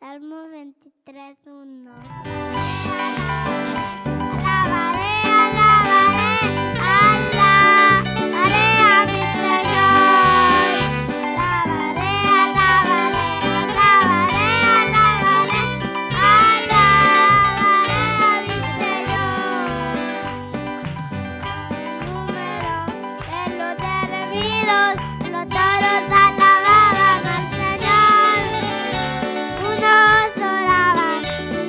Salmo 23:1. Alabaré, alabaré, alabaré a mi Señor. Alabaré, alabaré, alabaré, alabaré, alabaré a mi Señor. El número de los redimidos, los toros alababan al Señor. Unos oraban y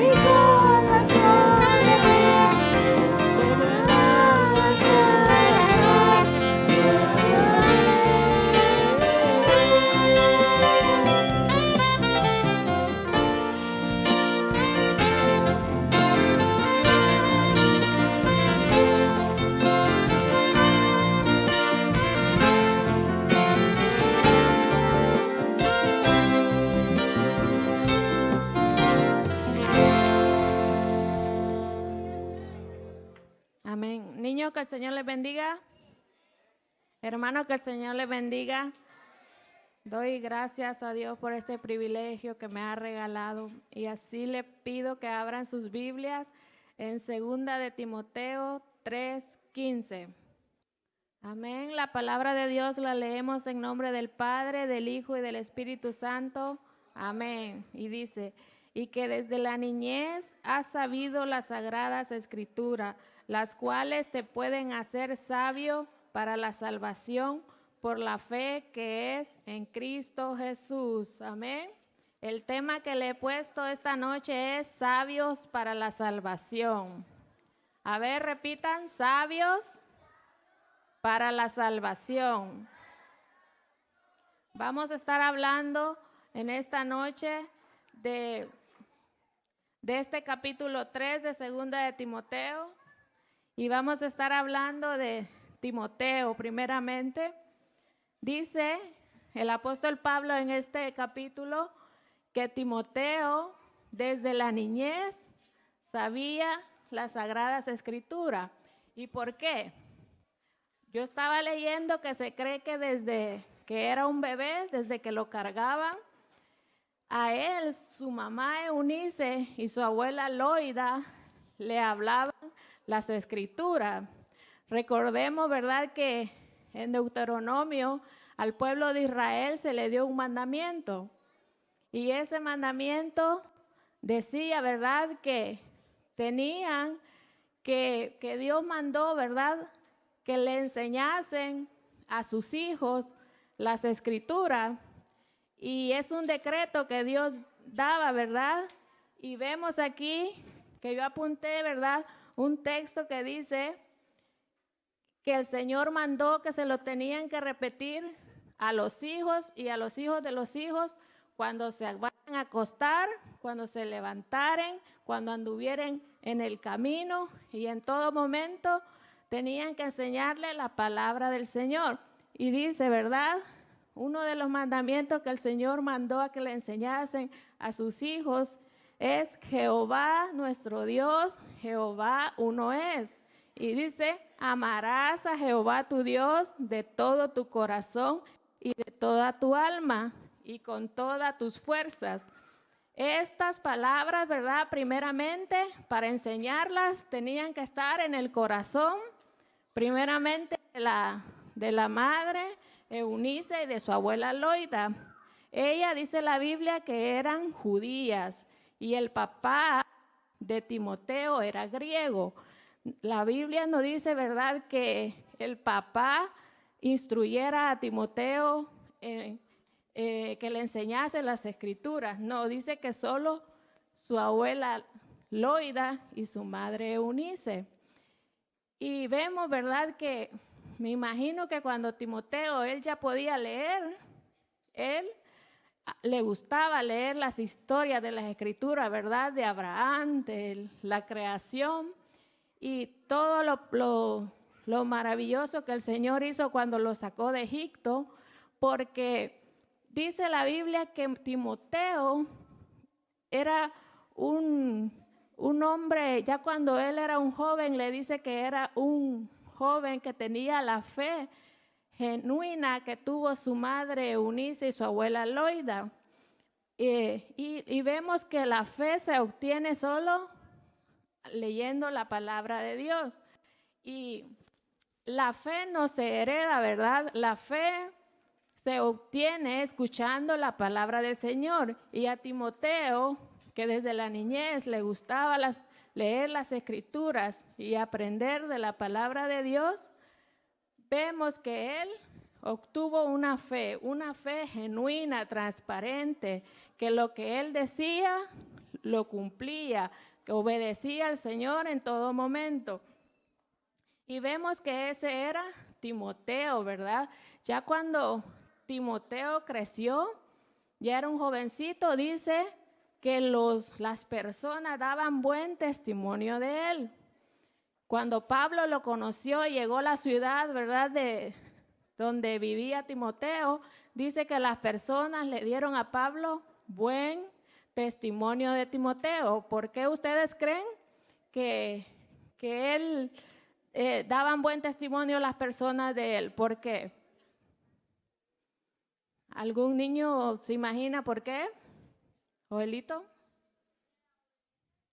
y todo sobre Amén. Niños, que el Señor les bendiga. Hermanos, que el Señor les bendiga. Doy gracias a Dios por este privilegio que me ha regalado. Y así le pido que abran sus Biblias en 2 de Timoteo 3:15. Amén. La palabra de Dios la leemos en nombre del Padre, del Hijo y del Espíritu Santo. Amén. Y dice, y que desde la niñez has sabido las sagradas escrituras, las cuales te pueden hacer sabio para la salvación por la fe que es en Cristo Jesús. Amén. El tema que le he puesto esta noche es sabios para la salvación. A ver, repitan, sabios para la salvación. Vamos a estar hablando en esta noche de este capítulo 3 de 2 de Timoteo, y vamos a estar hablando de Timoteo primeramente. Dice el apóstol Pablo en este capítulo que Timoteo desde la niñez sabía las sagradas escrituras. ¿Y por qué? Yo estaba leyendo que se cree que desde que era un bebé, desde que lo cargaban, a él, su mamá Eunice y su abuela Loida le hablaban las escrituras. Recordemos, ¿verdad?, que en Deuteronomio al pueblo de Israel se le dio un mandamiento. Y ese mandamiento decía, ¿verdad?, que tenían que Dios mandó, ¿verdad?, que le enseñasen a sus hijos las escrituras. Y es un decreto que Dios daba, ¿verdad? Y vemos aquí que yo apunté, ¿verdad?, un texto que dice que el Señor mandó que se lo tenían que repetir a los hijos y a los hijos de los hijos cuando se vayan a acostar, cuando se levantaren, cuando anduvieren en el camino, y en todo momento tenían que enseñarle la palabra del Señor. Y dice, ¿verdad?, uno de los mandamientos que el Señor mandó a que le enseñasen a sus hijos es Jehová nuestro Dios, Jehová uno es. Y dice, amarás a Jehová tu Dios de todo tu corazón y de toda tu alma y con todas tus fuerzas. Estas palabras, ¿verdad?, primeramente para enseñarlas tenían que estar en el corazón, primeramente de la madre Eunice y de su abuela Loida. Ella, dice la Biblia, que eran judías y el papá de Timoteo era griego. La Biblia nos dice, ¿verdad?, que el papá instruyera a Timoteo que le enseñase las escrituras. No, dice que solo su abuela Loida y su madre Eunice. Y vemos, ¿verdad?, que me imagino que cuando Timoteo, él ya podía leer, él le gustaba leer las historias de las escrituras, ¿verdad?, de Abraham, de la creación y todo lo maravilloso que el Señor hizo cuando lo sacó de Egipto, porque dice la Biblia que Timoteo era un hombre, ya cuando él era un joven, le dice que era un joven que tenía la fe genuina que tuvo su madre Eunice y su abuela Loida. Y vemos que la fe se obtiene solo leyendo la palabra de Dios. Y la fe no se hereda, ¿verdad? La fe se obtiene escuchando la palabra del Señor. Y a Timoteo, que desde la niñez le gustaba leer las escrituras y aprender de la palabra de Dios, vemos que él obtuvo una fe genuina, transparente, que lo que él decía lo cumplía, que obedecía al Señor en todo momento. Y vemos que ese era Timoteo, ¿verdad? Ya cuando Timoteo creció, ya era un jovencito, dice que las personas daban buen testimonio de él. Cuando Pablo lo conoció y llegó a la ciudad, ¿verdad?, de donde vivía Timoteo, dice que las personas le dieron a Pablo buen testimonio de Timoteo. ¿Por qué ustedes creen que él daban buen testimonio las personas de él? ¿Por qué? ¿Algún niño se imagina por qué? ¿Joelito?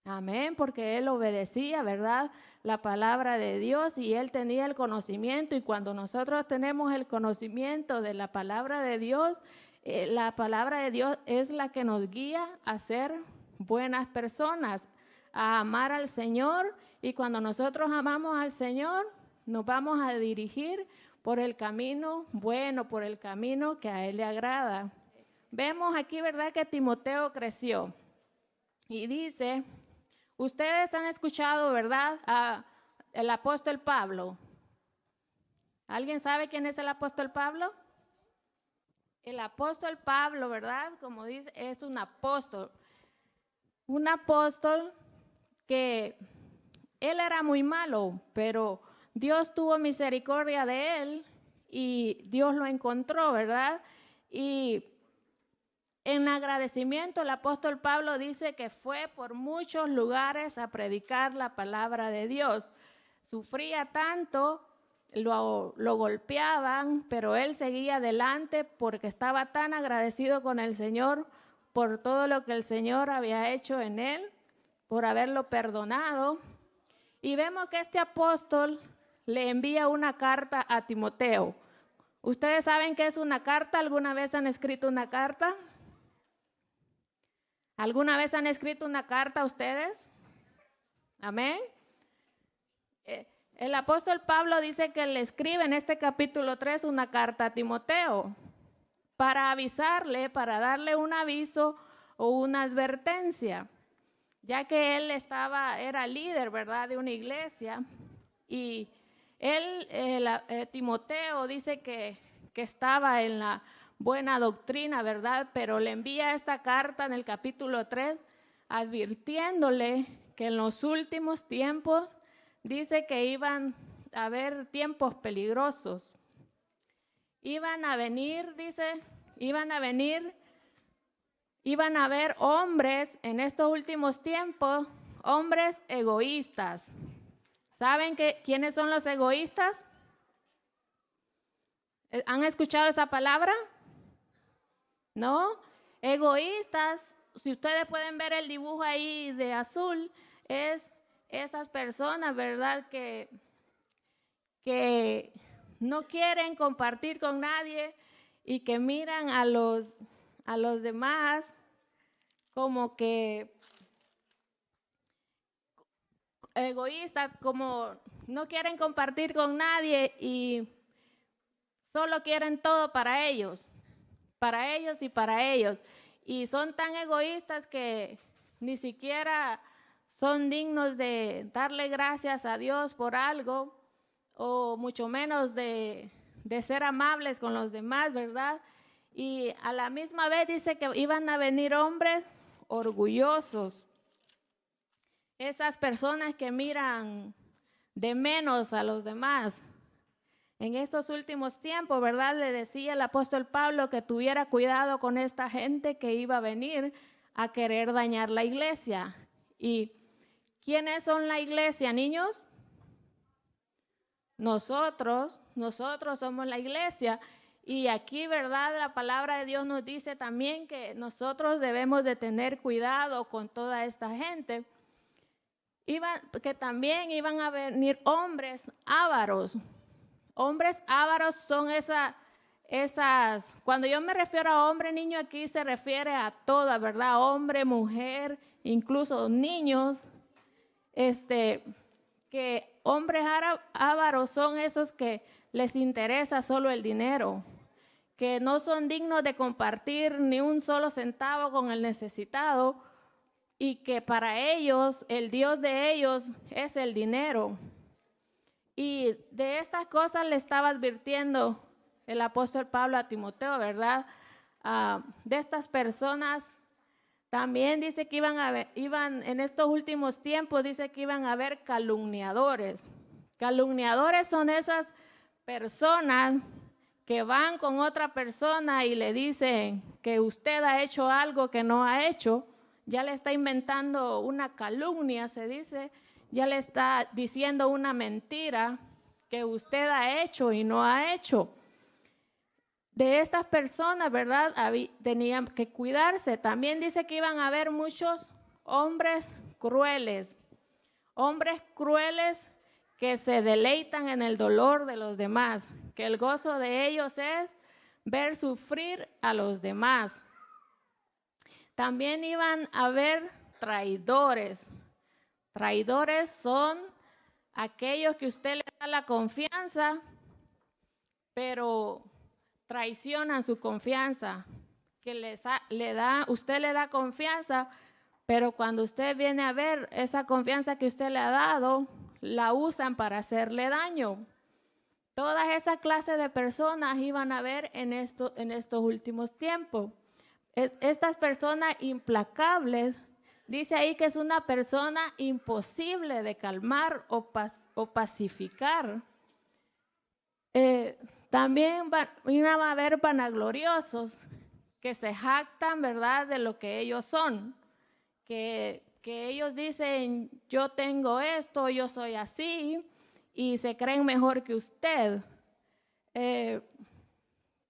Amén, porque él obedecía, ¿verdad?, la palabra de Dios, y él tenía el conocimiento. Y cuando nosotros tenemos el conocimiento de la palabra de Dios, la palabra de Dios es la que nos guía a ser buenas personas, a amar al Señor. Y cuando nosotros amamos al Señor, nos vamos a dirigir por el camino bueno, por el camino que a Él le agrada. Vemos aquí, ¿verdad?, que Timoteo creció. Y dice, ustedes han escuchado, ¿verdad?, el apóstol Pablo. ¿Alguien sabe quién es el apóstol Pablo? El apóstol Pablo, ¿verdad?, como dice, es un apóstol. Un apóstol que él era muy malo, pero Dios tuvo misericordia de él y Dios lo encontró, ¿verdad? Y en agradecimiento, el apóstol Pablo dice que fue por muchos lugares a predicar la palabra de Dios. Sufría tanto, lo golpeaban, pero él seguía adelante porque estaba tan agradecido con el Señor por todo lo que el Señor había hecho en él, por haberlo perdonado. Y vemos que este apóstol le envía una carta a Timoteo. ¿Ustedes saben qué es una carta? ¿Alguna vez han escrito una carta? ¿Alguna vez han escrito una carta ustedes? Amén. El apóstol Pablo dice que le escribe en este capítulo 3 una carta a Timoteo para avisarle, para darle un aviso o una advertencia, ya que él era líder, ¿verdad?, de una iglesia. Y Timoteo dice que estaba en la buena doctrina, ¿verdad? Pero le envía esta carta en el capítulo 3 advirtiéndole que en los últimos tiempos dice que iban a haber tiempos peligrosos. Iban a venir, dice, iban a haber hombres en estos últimos tiempos, hombres egoístas. ¿Saben quiénes son los egoístas? ¿Han escuchado esa palabra? ¿No? Egoístas, si ustedes pueden ver el dibujo ahí de azul, es esas personas, ¿verdad?, que no quieren compartir con nadie y que miran a los demás como que egoístas, como no quieren compartir con nadie y solo quieren todo para ellos y para ellos. Y son tan egoístas que ni siquiera son dignos de darle gracias a Dios por algo, o mucho menos de ser amables con los demás, ¿verdad? Y a la misma vez dice que iban a venir hombres orgullosos. Esas personas que miran de menos a los demás. En estos últimos tiempos, ¿verdad?, le decía el apóstol Pablo que tuviera cuidado con esta gente que iba a venir a querer dañar la iglesia. ¿Y quiénes son la iglesia, niños? Nosotros somos la iglesia. Y aquí, ¿verdad?, la palabra de Dios nos dice también que nosotros debemos de tener cuidado con toda esta gente. Que también iban a venir hombres ávaros. Hombres ávaros son esas, cuando yo me refiero a hombre, niño, aquí se refiere a todas, ¿verdad? Hombre, mujer, incluso niños. Que hombres ávaros son esos que les interesa solo el dinero, que no son dignos de compartir ni un solo centavo con el necesitado y que para ellos, el Dios de ellos es el dinero. Y de estas cosas le estaba advirtiendo el apóstol Pablo a Timoteo, ¿verdad? De estas personas. También dice que iban en estos últimos tiempos, dice que iban a haber calumniadores. Calumniadores son esas personas que van con otra persona y le dicen que usted ha hecho algo que no ha hecho. Ya le está inventando una calumnia, se dice, ya le está diciendo una mentira que usted ha hecho y no ha hecho. De estas personas, ¿verdad? Tenían que cuidarse. También dice que iban a haber muchos hombres crueles que se deleitan en el dolor de los demás, que el gozo de ellos es ver sufrir a los demás. También iban a haber traidores. Traidores son aquellos que usted le da la confianza, pero traicionan su confianza, que usted le da confianza, pero cuando usted viene a ver esa confianza que usted le ha dado, la usan para hacerle daño. Todas esas clases de personas iban a ver en estos últimos tiempos. Estas personas implacables, dice ahí que es una persona imposible de calmar o pacificar. También van a haber vanagloriosos que se jactan, ¿verdad?, de lo que ellos son, que ellos dicen, yo tengo esto, yo soy así, y se creen mejor que usted.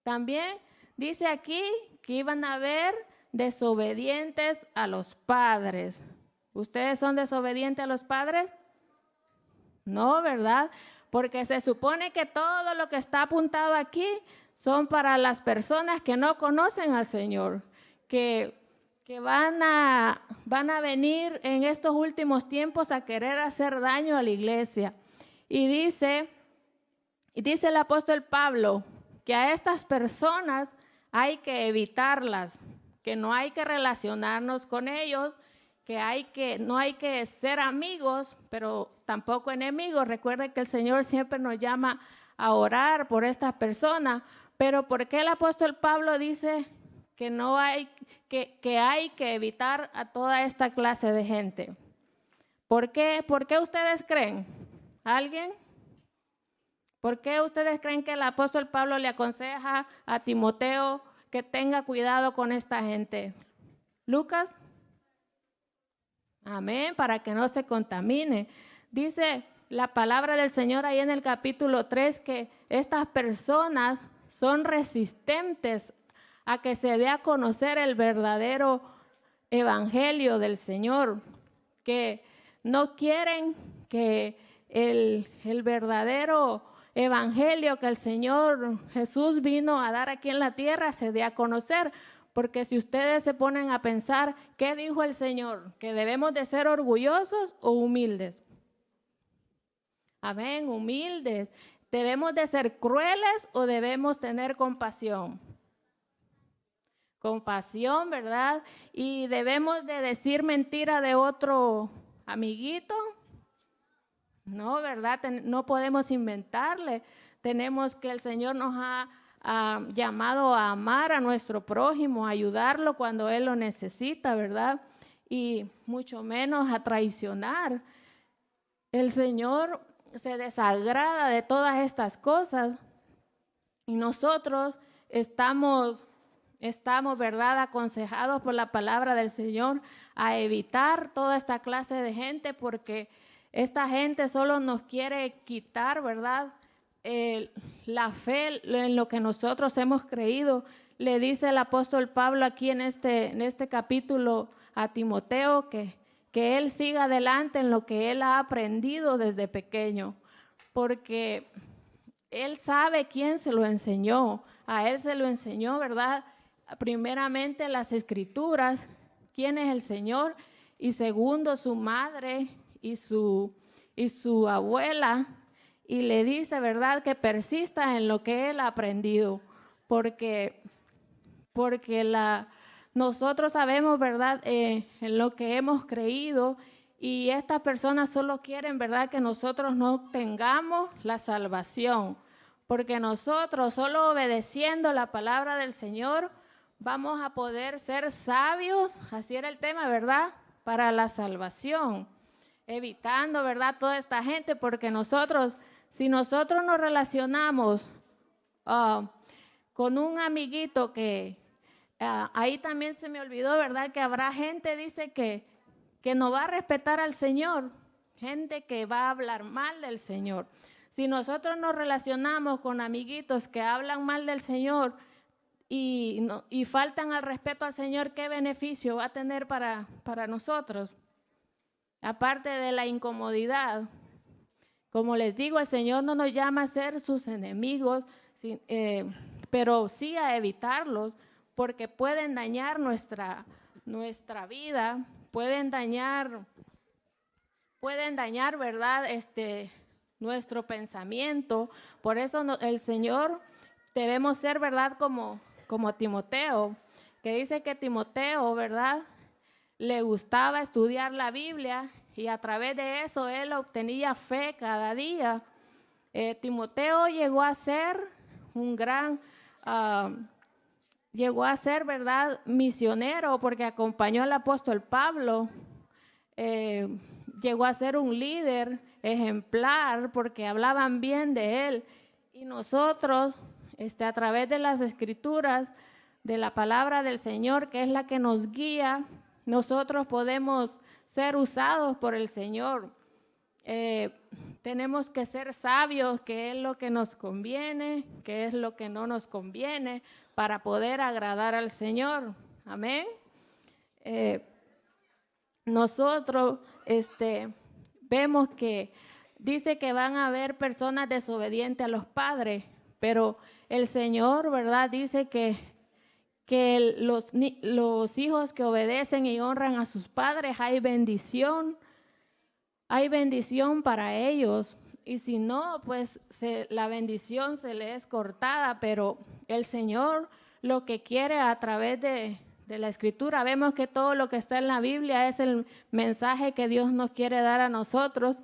También dice aquí que iban a haber desobedientes a los padres. ¿Ustedes son desobedientes a los padres? No, ¿verdad? Porque se supone que todo lo que está apuntado aquí son para las personas que no conocen al Señor, que van a venir en estos últimos tiempos a querer hacer daño a la iglesia. Y dice el apóstol Pablo que a estas personas hay que evitarlas, que no hay que relacionarnos con ellos, que no hay que ser amigos, pero tampoco enemigos. Recuerden que el Señor siempre nos llama a orar por estas personas, pero ¿por qué el apóstol Pablo dice que hay que evitar a toda esta clase de gente? ¿Por qué ustedes creen? ¿Alguien? ¿Por qué ustedes creen que el apóstol Pablo le aconseja a Timoteo que tenga cuidado con esta gente? ¿Lucas? Amén, para que no se contamine. Dice la palabra del Señor ahí en el capítulo 3 que estas personas son resistentes a que se dé a conocer el verdadero evangelio del Señor, que no quieren que el verdadero evangelio que el Señor Jesús vino a dar aquí en la tierra se dé a conocer. Porque si ustedes se ponen a pensar, ¿qué dijo el Señor? ¿Que debemos de ser orgullosos o humildes? Amén, humildes. ¿Debemos de ser crueles o debemos tener compasión? Compasión, ¿verdad? ¿Y debemos de decir mentira de otro amiguito? No, ¿verdad? No podemos inventarle. Tenemos que el Señor nos ha llamado a amar a nuestro prójimo, a ayudarlo cuando él lo necesita, ¿verdad? Y mucho menos a traicionar. El Señor se desagrada de todas estas cosas y nosotros estamos, ¿verdad?, aconsejados por la palabra del Señor a evitar toda esta clase de gente, porque esta gente solo nos quiere quitar, ¿verdad?, la fe en lo que nosotros hemos creído. Le dice el apóstol Pablo aquí en este capítulo a Timoteo que él siga adelante en lo que él ha aprendido desde pequeño, porque él sabe quién se lo enseñó. A él se lo enseñó, ¿verdad?, primeramente las Escrituras, quién es el Señor, y segundo su madre y su abuela. Y le dice, ¿verdad?, que persista en lo que él ha aprendido, porque nosotros sabemos, ¿verdad?, en lo que hemos creído, y estas personas solo quieren, ¿verdad?, que nosotros no tengamos la salvación, porque nosotros solo obedeciendo la palabra del Señor vamos a poder ser sabios, así era el tema, ¿verdad?, para la salvación, evitando, ¿verdad?, toda esta gente, porque nosotros, si nosotros nos relacionamos con un amiguito que ahí también se me olvidó, ¿verdad?, que habrá gente, dice que no va a respetar al Señor, gente que va a hablar mal del Señor. Si nosotros nos relacionamos con amiguitos que hablan mal del Señor y faltan al respeto al Señor, ¿qué beneficio va a tener para nosotros? Aparte de la incomodidad. Como les digo, el Señor no nos llama a ser sus enemigos, pero sí a evitarlos, porque pueden dañar nuestra vida, pueden dañar, ¿verdad?, nuestro pensamiento. Por eso el Señor debemos ser, ¿verdad?, como Timoteo, que dice que Timoteo, ¿verdad?, le gustaba estudiar la Biblia y a través de eso él obtenía fe cada día. Timoteo llegó a ser un gran, ¿verdad?, misionero, porque acompañó al apóstol Pablo. Llegó a ser un líder ejemplar porque hablaban bien de él. Y nosotros, a través de las Escrituras, de la palabra del Señor, que es la que nos guía, nosotros podemos ser usados por el Señor. Tenemos que ser sabios, qué es lo que nos conviene, qué es lo que no nos conviene, para poder agradar al Señor. Amén. Nosotros vemos que dice que van a haber personas desobedientes a los padres, pero el Señor, ¿verdad?, dice que los hijos que obedecen y honran a sus padres, hay bendición para ellos. Y si no, pues la bendición se le es cortada, pero el Señor lo que quiere a través de la Escritura, vemos que todo lo que está en la Biblia es el mensaje que Dios nos quiere dar a nosotros,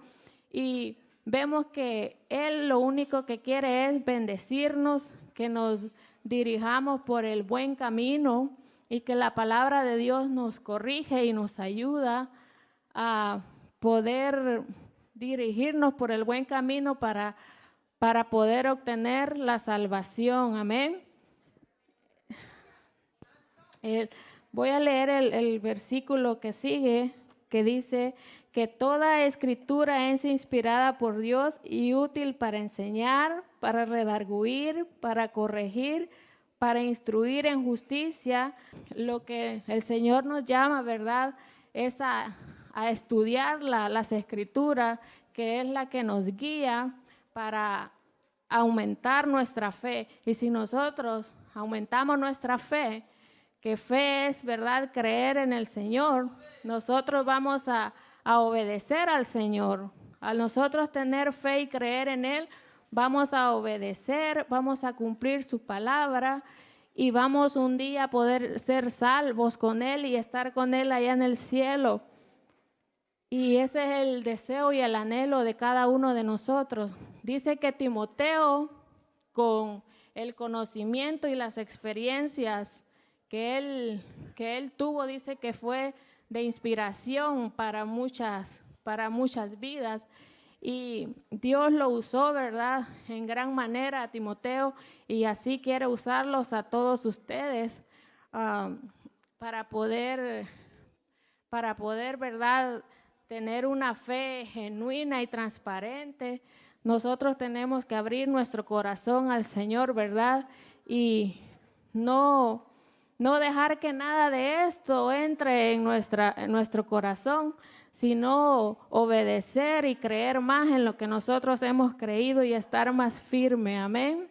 y vemos que Él lo único que quiere es bendecirnos, que nos dirijamos por el buen camino y que la palabra de Dios nos corrige y nos ayuda a poder dirigirnos por el buen camino para poder obtener la salvación. Amén. Voy a leer el versículo que sigue, que dice que toda escritura es inspirada por Dios y útil para enseñar, para redarguir, para corregir, para instruir en justicia. Lo que el Señor nos llama, ¿verdad?, es a estudiar las escrituras, que es la que nos guía para aumentar nuestra fe. Y si nosotros aumentamos nuestra fe, que fe es, ¿verdad?, creer en el Señor, nosotros vamos a obedecer al Señor. Al nosotros tener fe y creer en Él, vamos a obedecer, vamos a cumplir su palabra y vamos un día a poder ser salvos con Él y estar con Él allá en el cielo. Y ese es el deseo y el anhelo de cada uno de nosotros. Dice que Timoteo, con el conocimiento y las experiencias que él tuvo, dice que fue de inspiración para muchas vidas, y Dios lo usó, ¿verdad?, en gran manera a Timoteo, y así quiere usarlos a todos ustedes para poder, ¿verdad?, tener una fe genuina y transparente. Nosotros tenemos que abrir nuestro corazón al Señor, ¿verdad?, y no dejar que nada de esto entre en nuestro corazón, sino obedecer y creer más en lo que nosotros hemos creído y estar más firme. Amén.